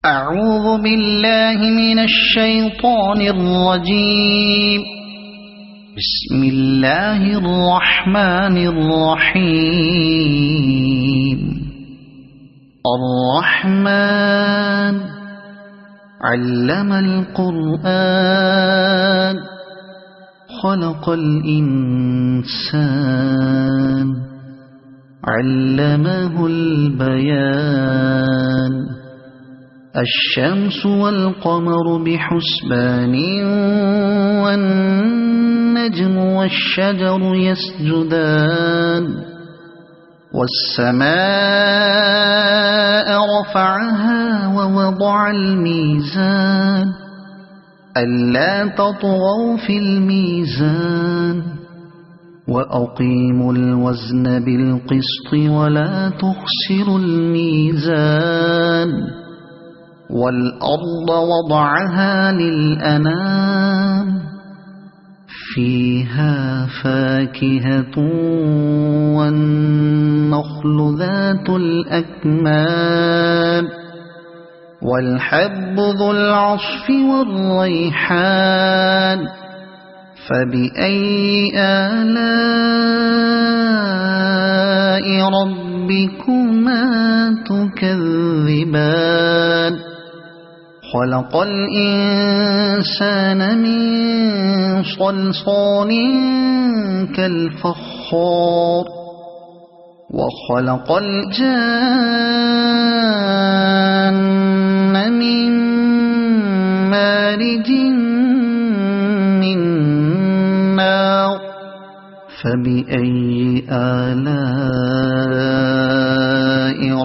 أعوذ بالله من الشيطان الرجيم. بسم الله الرحمن الرحيم. الرحمن علم القرآن خلق الإنسان علمه البيان. الشمس والقمر بحسبان والنجم والشجر يسجدان. والسماء رفعها ووضع الميزان ألا تطغوا في الميزان وأقيموا الوزن بالقسط ولا تخسروا الميزان. والأرض وضعها للأنام فيها فاكهة والنخل ذات الأكمام والحب ذو العصف والريحان. فبأي آلاء ربكما تكذبان. خلق الإنسان من صلصال كالفخار وخلق الجان من مارج من نار. فبأي آلاء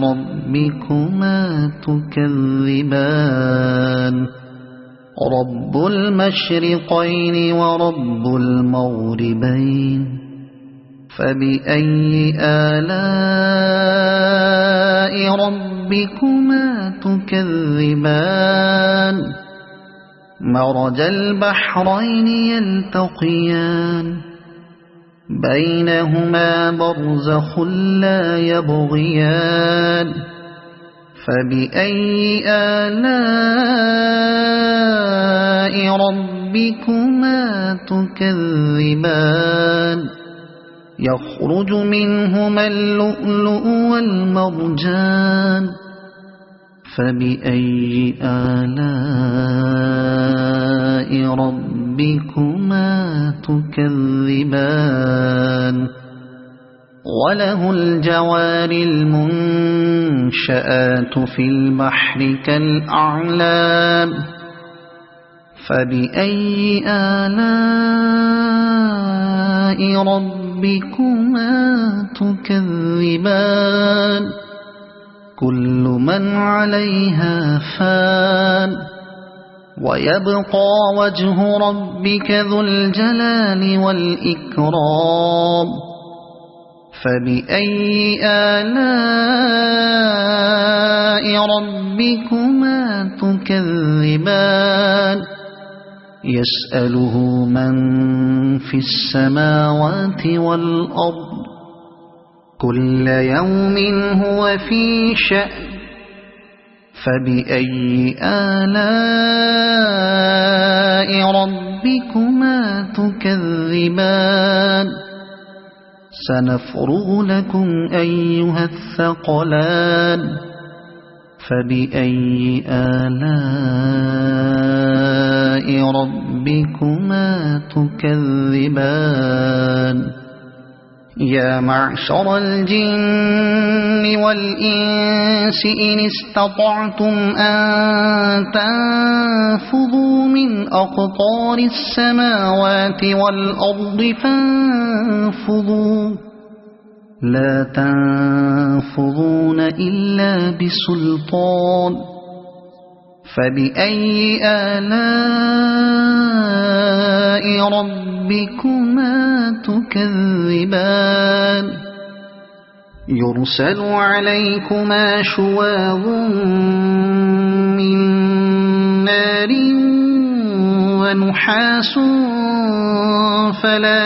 ربكما تكذبان. رب المشرقين ورب المغربين. فبأي آلاء ربكما تكذبان. مرج البحرين يلتقيان بينهما برزخ لا يبغيان. فبأي آلاء ربكما تكذبان. يخرج منهما اللؤلؤ والمرجان. فبأي آلاء ربكما تكذبان. وله الجوار المنشآت في البحر كالأعلام. فبأي آلاء ربكما تكذبان. كل من عليها فان ويبقى وجه ربك ذو الجلال والإكرام. فبأي آلاء ربكما تكذبان. يسأله من في السماوات والأرض كل يوم هو في شأن. فبأي آلاء ربكما تكذبان. سنفرغ لكم أيها الثقلان. فبأي آلاء ربكما تكذبان. يا معشر الجن والإنس إن استطعتم أن تنفذوا من أقطار السماوات والأرض فانفذوا لا تنفذون إلا بسلطان. فبأي آلاء ربكما تكذبان. يرسل عليكما شواظ من نار ونحاس فلا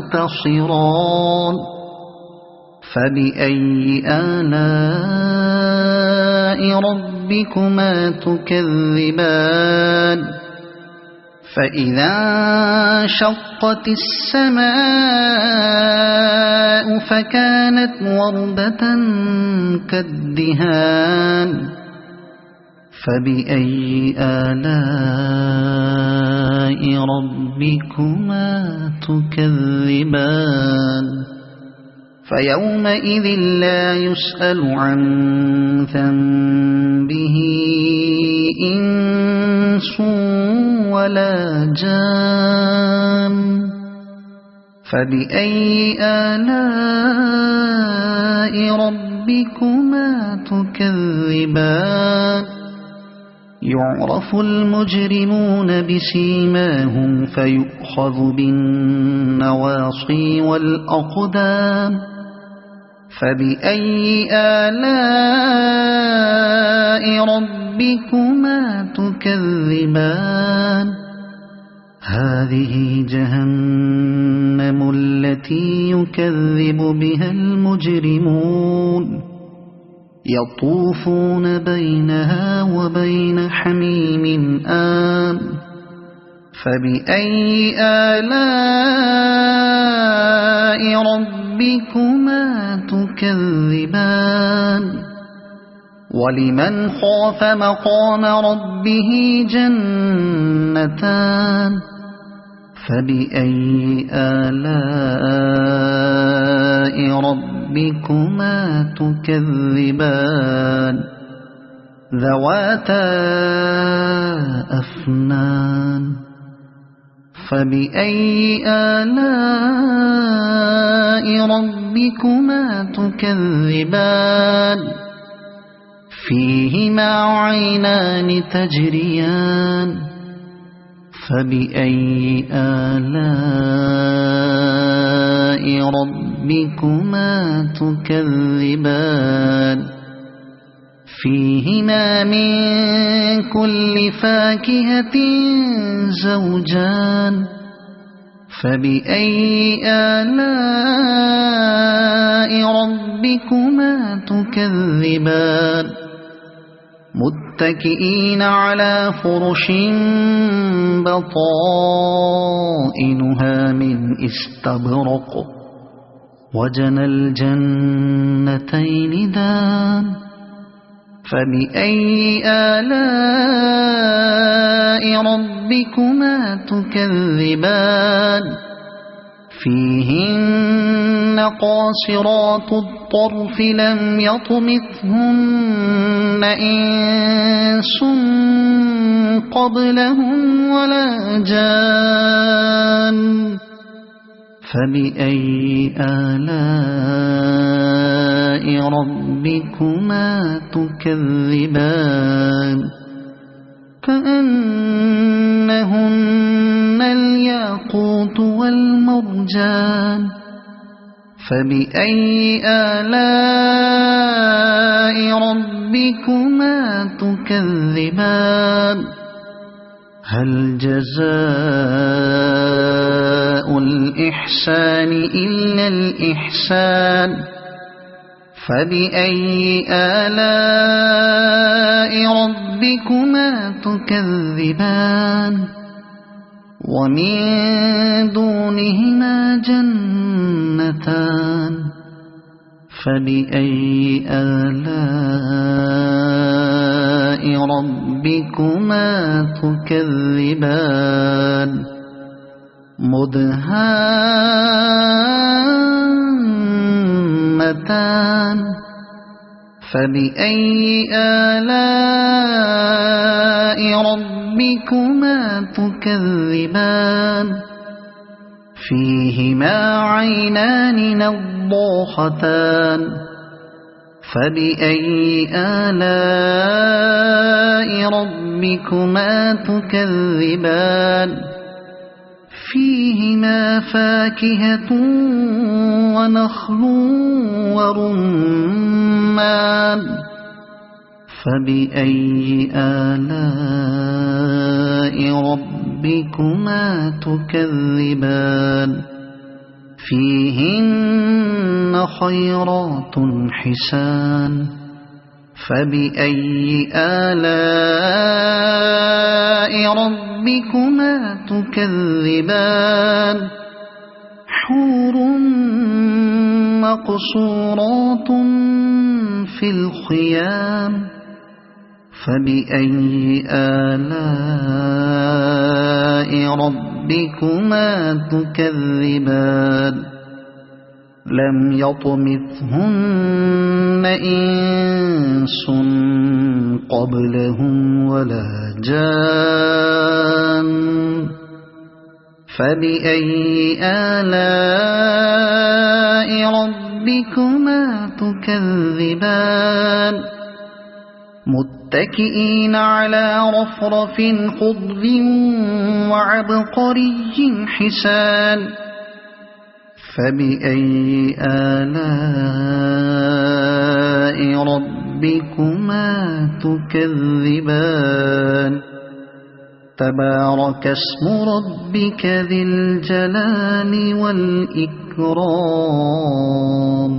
تنتصران. فبأي آلاء ربكما تكذبان فإذا انشقت السماء فكانت وردة كالدهان فبأي آلاء ربكما تكذبان فيومئذ لا يسأل عن ذنبه إنس ولا جان فبأي آلاء ربكما تكذبان يعرف المجرمون بسيماهم فيؤخذ بالنواصي والأقدام فبأي آلاء ربكما تكذبان هذه جهنم التي يكذب بها المجرمون يطوفون بينها وبين حميم آن فبأي آلاء ربكما تكذبان ولمن خاف مقام ربه جنتان فبأي آلاء ربكما تكذبان ذواتا أفنان فبأي آلاء ربكما تكذبان فيهما عينان تجريان فبأي آلاء ربكما تكذبان فيهما من كل فاكهة زوجان فبأي آلاء ربكما تكذبان متكئين على فرش بطائنها من استبرق وجنى الجنتين دان فبأي آلاء ربكما تكذبان فيهن قاصرات الطرف لم يطمثهن إنس قبلهم ولا جان فبأي آلاء ربكما تكذبان كأنهن الياقوت والمرجان فبأي آلاء ربكما تكذبان هل جزاء الإحسان إلا الإحسان فبأي آلاء ربكما تكذبان ومن دونهما جنتان فبأي آلاء ربكما تكذبان مدهامتان فبأي آلاء ربكما تكذبان فيهما عينان نضاختان فبأي آلاء ربكما تكذبان فيهما فاكهة ونخل ورمان فبأي آلاء ربكما تكذبان فيهن خيرات حسان فبأي آلاء ربكما تكذبان حور مقصورات في الخيام فبأي آلاء ربكما تكذبان لم يطمثهن إنس قبلهم ولا جان فبأي آلاء ربكما تكذبان متكئين على رفرف خضر وعبقري حسان فبأي آلاء ربكما تكذبان تبارك اسم ربك ذي الجلال والإكرام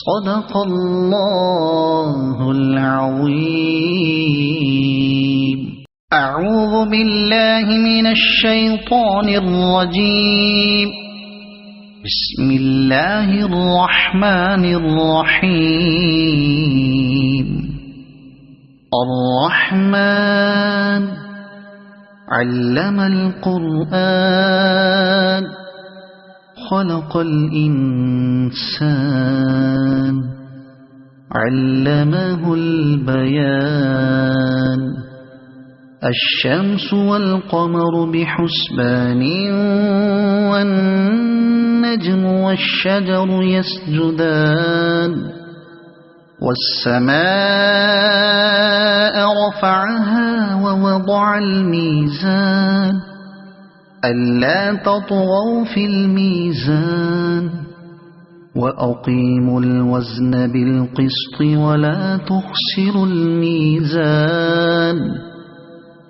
صدق الله العظيم أعوذ بالله من الشيطان الرجيم بسم الله الرحمن الرحيم الرحمن علم القرآن خلق الإنسان علمه البيان الشمس والقمر بحسبان والنجم والشجر يسجدان والسماء رفعها ووضع الميزان ألا تطغوا في الميزان وأقيموا الوزن بالقسط ولا تخسروا الميزان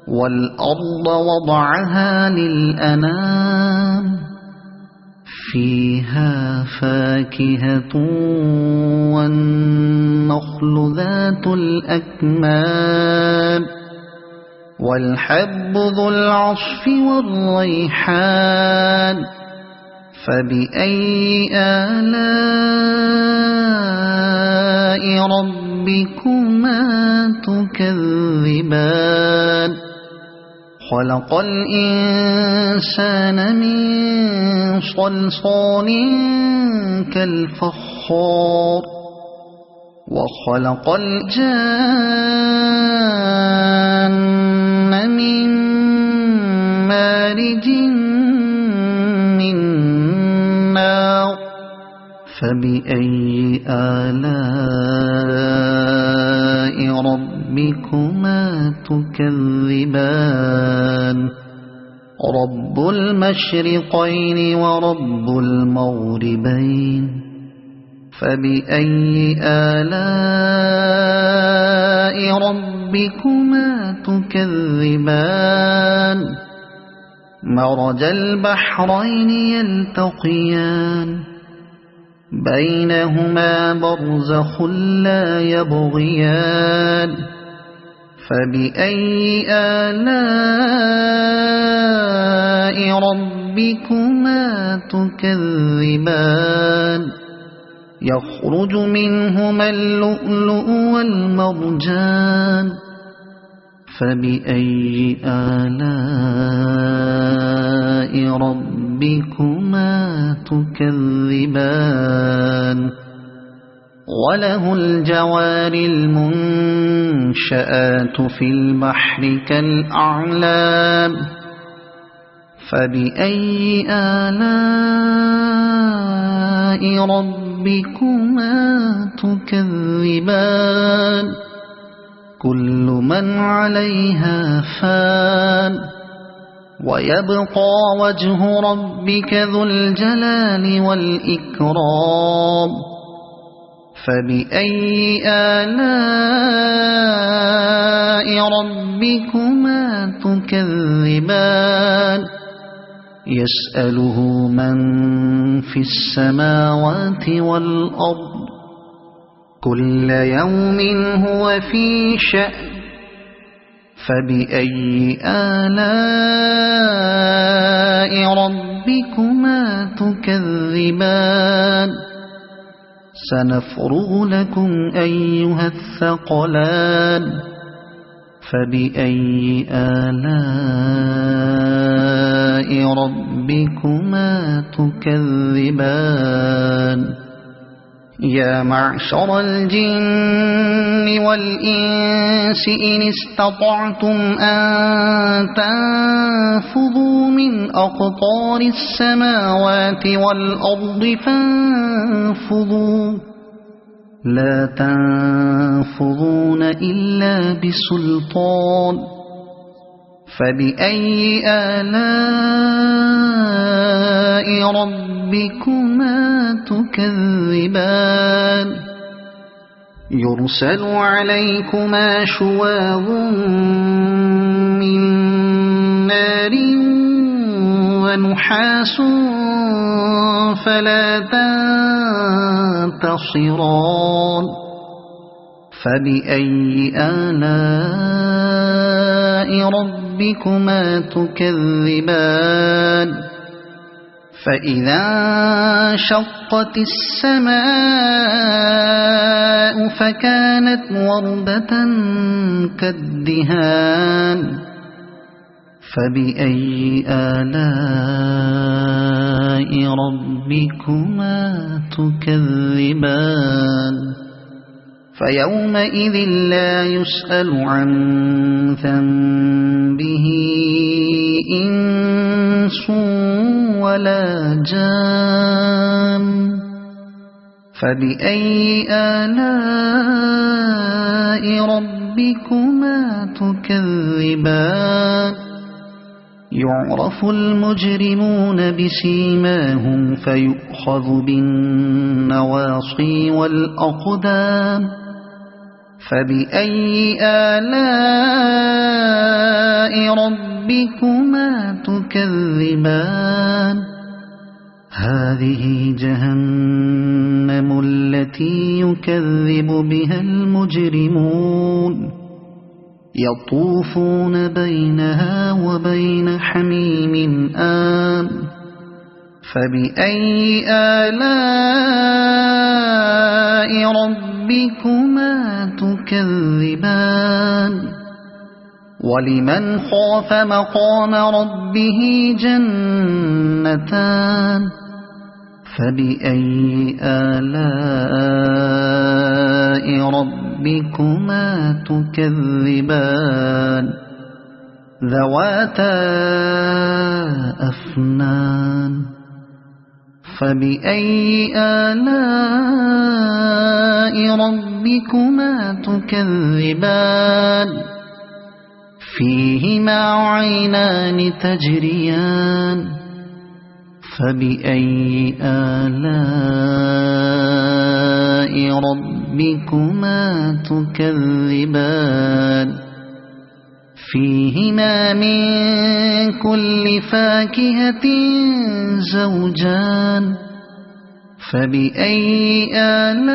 والأرض وضعها للأنام فيها فاكهة والنخل ذات الأكمام والحب ذو العصف والريحان فبأي آلاء ربكما تكذبان خلق الإنسان من صلصال كالفخار وخلق الجان من مارج من نار فبأي آلاء ربكما تكذبان رب المشرقين ورب المغربين فبأي آلاء ربكما تكذبان مرج البحرين يلتقيان بينهما برزخ لا يبغيان فبأي آلاء ربكما تكذبان يخرج منهما اللؤلؤ والمرجان فبأي آلاء ربكما تكذبان وله الجوار المنشآت في البحر كالأعلام فبأي آلاء ربكما تكذبان كل من عليها فان ويبقى وجه ربك ذو الجلال والإكرام فبأي آلاء ربكما تكذبان يسأله من في السماوات والأرض كل يوم هو في شأن فبأي آلاء ربكما تكذبان سنفرغ لكم أيها الثقلان فبأي آلاء ربكما تكذبان يا معشر الجن والإنس إن استطعتم أن تنفذوا من أقطار السماوات والأرض فانفذوا لا تنفذون إلا بسلطان فبأي آلاء ربكما تكذبان يرسل عليكما شواظ من نار ونحاس فلا تنتصران فبأي آلاء ربكما تكذبان فإذا انشقت السماء فكانت وردة كالدهان فبأي آلاء ربكما تكذبان فيومئذ لا يسأل عن ذنبه إنس ولا جان فبأي آلاء ربكما تكذبان يعرف المجرمون بسيماهم فيؤخذ بالنواصي والأقدام فبأي آلاء ربكما تكذبان هذه جهنم التي يكذب بها المجرمون يطوفون بينها وبين حميم آن فبأي آلاء ربكما تكذبان ولمن خاف مقام ربه جنتان فبأي آلاء ربكما تكذبان ذواتا أفنان فبأي آلاء ربكما تكذبان فيهما عينان تجريان فبأي آلاء ربكما تكذبان فيهما من كل فاكهة زوجان فبأي آلاء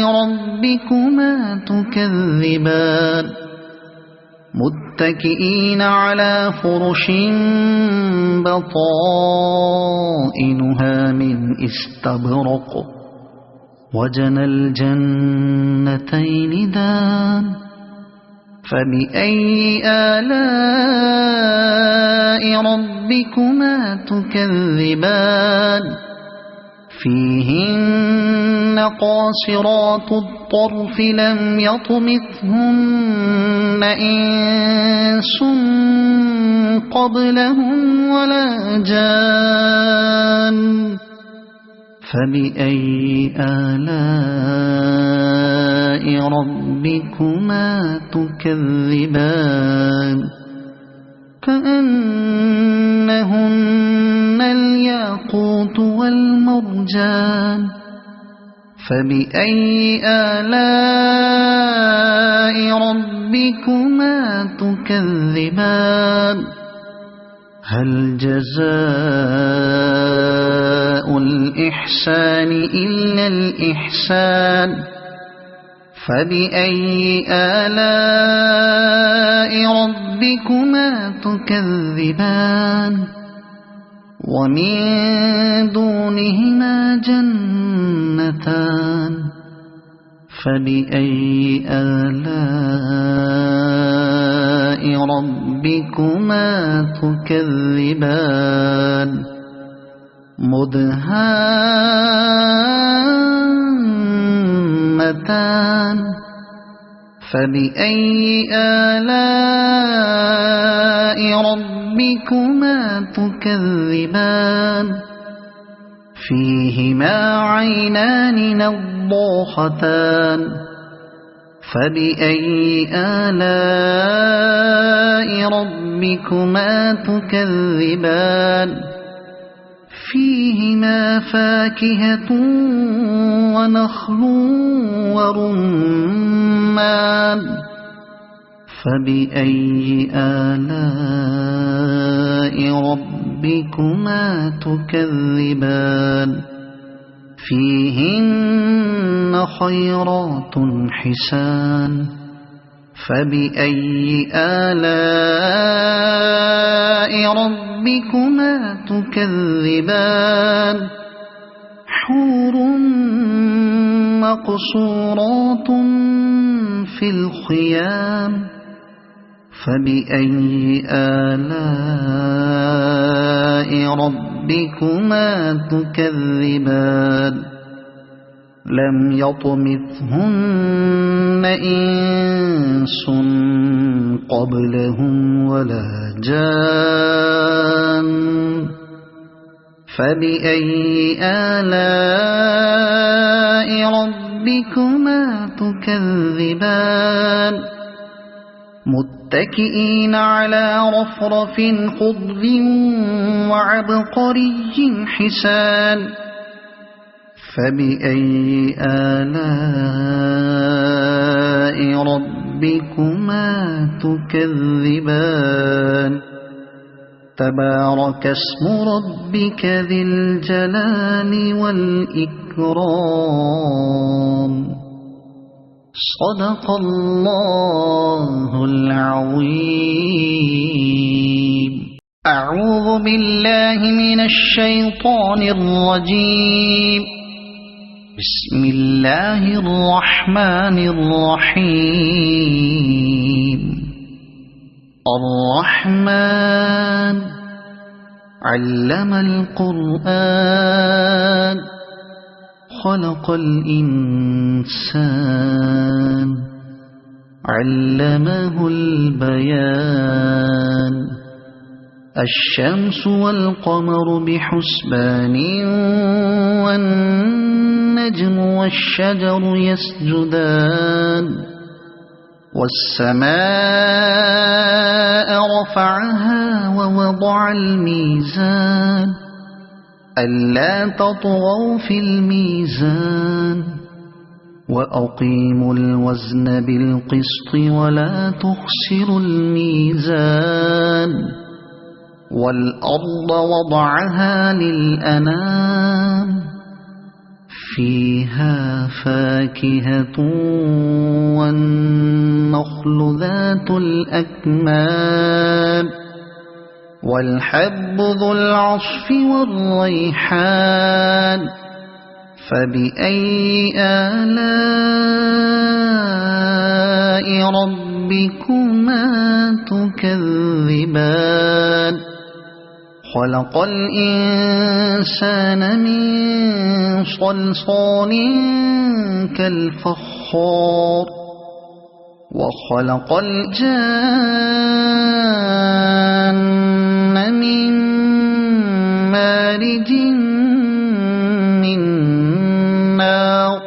ربكما تكذبان متكئين على فرش بطائنها من استبرق وجنى الجنتين دان فبأي آلاء ربكما تكذبان فيهن قاصرات الطرف لم يطمثهن إنس قبلهم ولا جان فبأي آلاء ربكما تكذبان كأنهن الياقوت والمرجان فبأي آلاء ربكما تكذبان هل جزاء الإحسان الإحسان إلا الإحسان فبأي آلاء ربكما تكذبان ومن دونهما جنتان فبأي آلاء ربكما تكذبان مدهامتان فبأي آلاء ربكما تكذبان فيهما عينان نضاختان فبأي آلاء ربكما تكذبان فيهما فاكهة ونخل ورمان فبأي آلاء ربكما تكذبان فيهن خيرات حسان فبأي آلاء ربكما تكذبان حور مقصورات في الخيام فبأي آلاء ربكما تكذبان لم يطمثهن إنس قبلهم ولا جان فبأي آلاء ربكما تكذبان متكئين على رفرف خضر وعبقري حسان فبأي آلاء ربكما تكذبان تبارك اسم ربك ذي الجلال والإكرام صدق الله العظيم أعوذ بالله من الشيطان الرجيم بسم الله الرحمن الرحيم الرحمن علم القرآن خلق الإنسان علمه البيان الشمس والقمر بحسبان والنجم والشجر يسجدان والسماء رفعها ووضع الميزان ألا تطغوا في الميزان وأقيموا الوزن بالقسط ولا تخسروا الميزان والأرض وضعها للأنام فيها فاكهة والنخل ذات الأكمام والحب ذو العصف والريحان فبأي آلاء ربكما تكذبان خلق الإنسان من صلصال كالفخار وخلق الجان من مارج من نار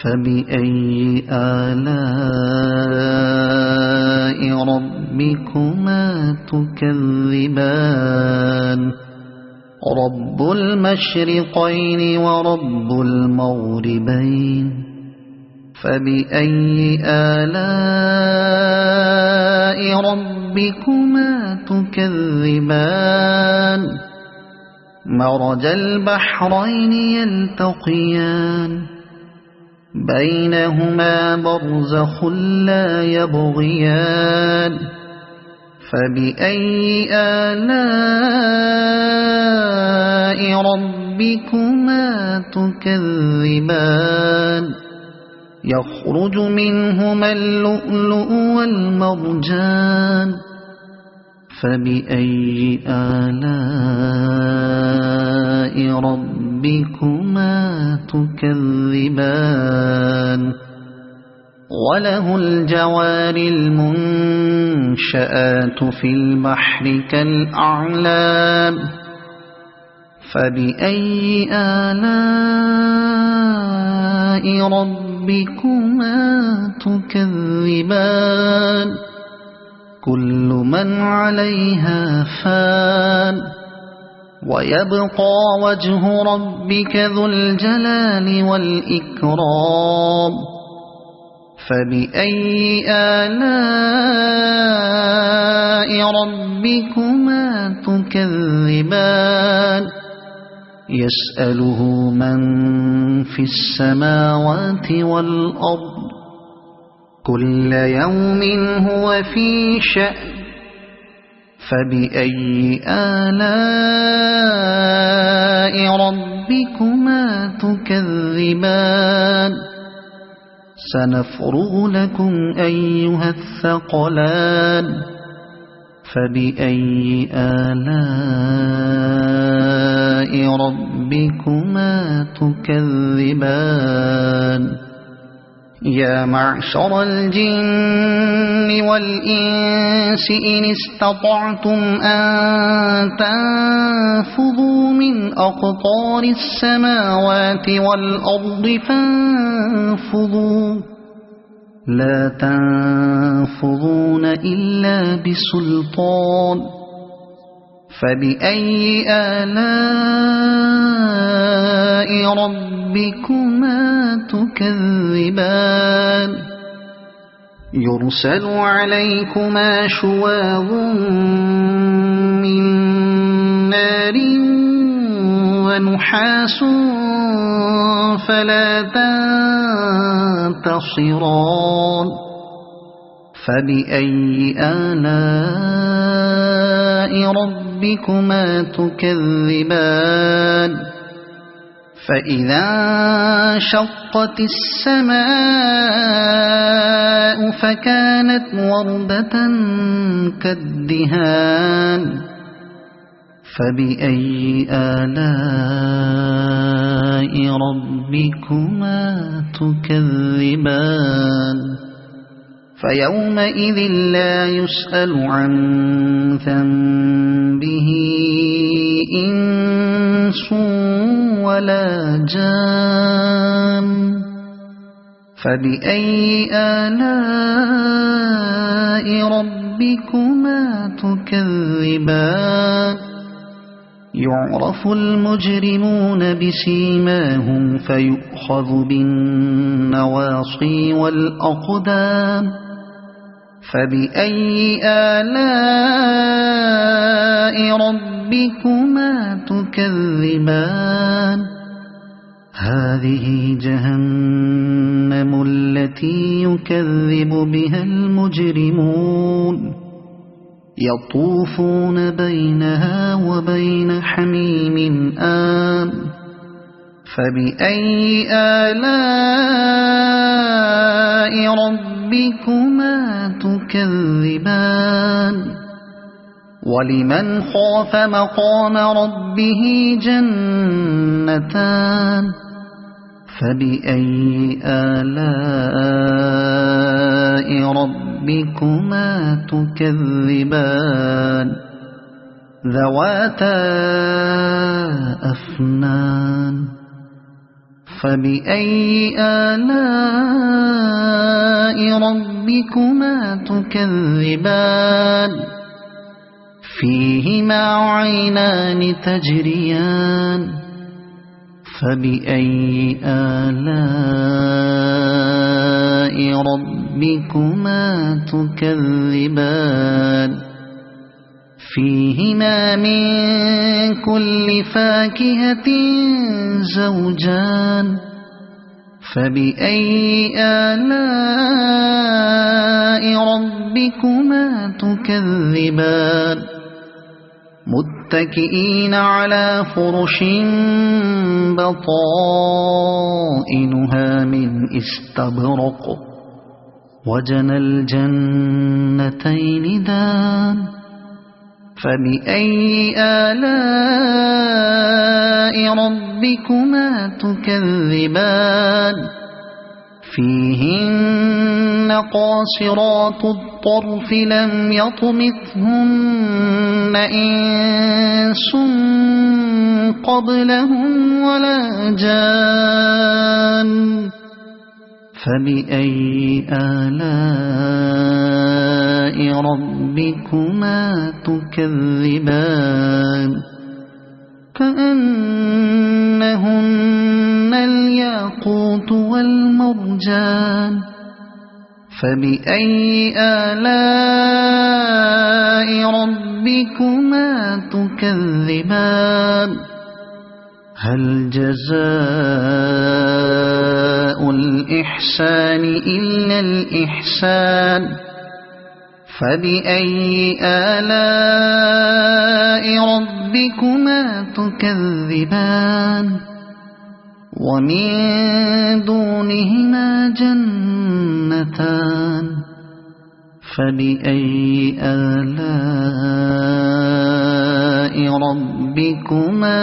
فبأي آلاء ربكما تكذبان رب المشرقين ورب المغربين فبأي آلاء ربكما تكذبان مرج البحرين يلتقيان بينهما برزخ لا يبغيان فبأي آلاء ربكما تكذبان يخرج منهما اللؤلؤ والمرجان فبأي آلاء ربكما تكذبان وله الجوار المنشآت في البحر كالأعلام فبأي آلاء ربكما تكذبان كل من عليها فان ويبقى وجه ربك ذو الجلال والإكرام فبأي آلاء ربكما تكذبان يسأله من في السماوات والأرض كل يوم هو في شأن فبأي آلاء ربكما تكذبان سنفرغ لكم أيها الثقلان فبأي آلاء ربكما تكذبان يا معشر الجن والإنس إن استطعتم أن تنفذوا من أقطار السماوات والأرض فانفذوا لا تنفذون إلا بسلطان فبأي آلاء ربكما تكذبان يرسل عليكما شواظ من نار ونحاس فلا تنتصران فبأي آلاء ربكما تكذبان فإذا انشقت السماء فكانت وردة كالدهان فبأي آلاء ربكما تكذبان فيومئذ لا يسأل عن ذنبه إنس ولا جان فبأي آلاء ربكما تكذبان يعرف المجرمون بسيماهم فيؤخذ بالنواصي والأقدام فبأي آلاء ربكما تكذبان هذه جهنم التي يكذب بها المجرمون يطوفون بينها وبين حميم آن فبأي آلاء ربكما تكذبان ولمن خاف مقام ربه جنتان فبأي آلاء ربكما تكذبان ذواتا أفنان فبأي آلاء ربكما تكذبان فيهما عينان تجريان فبأي آلاء ربكما تكذبان فيهما من كل فاكهة زوجان فبأي آلاء ربكما تكذبان متكئين على فرش بطائنها من استبرق وجنى الجنتين دان فبأي آلاء ربكما تكذبان فيهن قاصرات الطرف لم يطمثهن إنس قبلهم ولا جان فبأي آلاء ربكما تكذبان كأنهن الياقوت والمرجان فبأي آلاء ربكما تكذبان هل جزاء الإحسان إلا الإحسان فبأي آلاء ربكما تكذبان ومن دونهما جنتان فبأي آلاء ربكما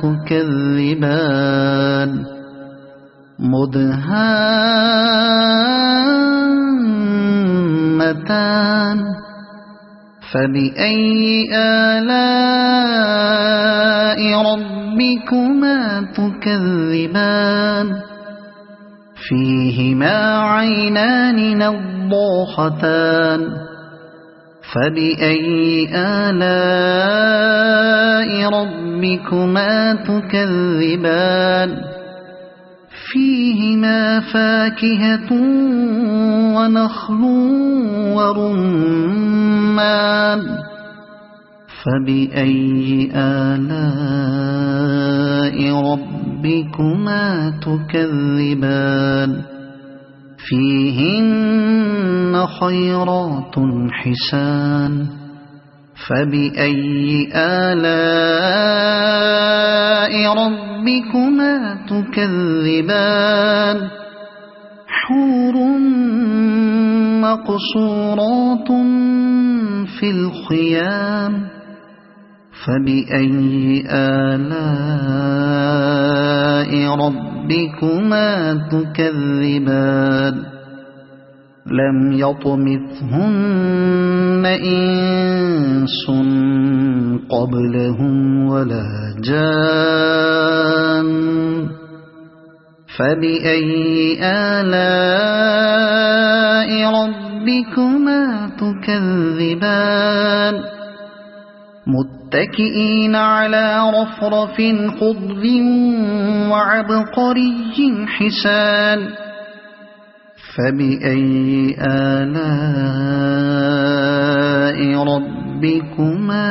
تكذبان مدهامتان فبأي آلاء ربكما تكذبان فيهما عينان نضاختان فبأي آلاء ربكما تكذبان فيهما فاكهة ونخل ورمان فبأي آلاء ربكما تكذبان فيهن خيرات حسان فبأي آلاء ربكما تكذبان حور مقصورات في الخيام فبأي آلاء ربكما تكذبان لم يطمثهن إنس قبلهم ولا جان فبأي آلاء ربكما تكذبان متكئين على رفرف خضر وعبقري حسان فبأي آلاء ربكما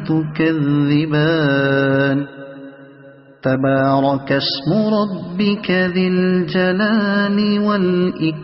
تكذبان تبارك اسم ربك ذي الجلال والإكرام.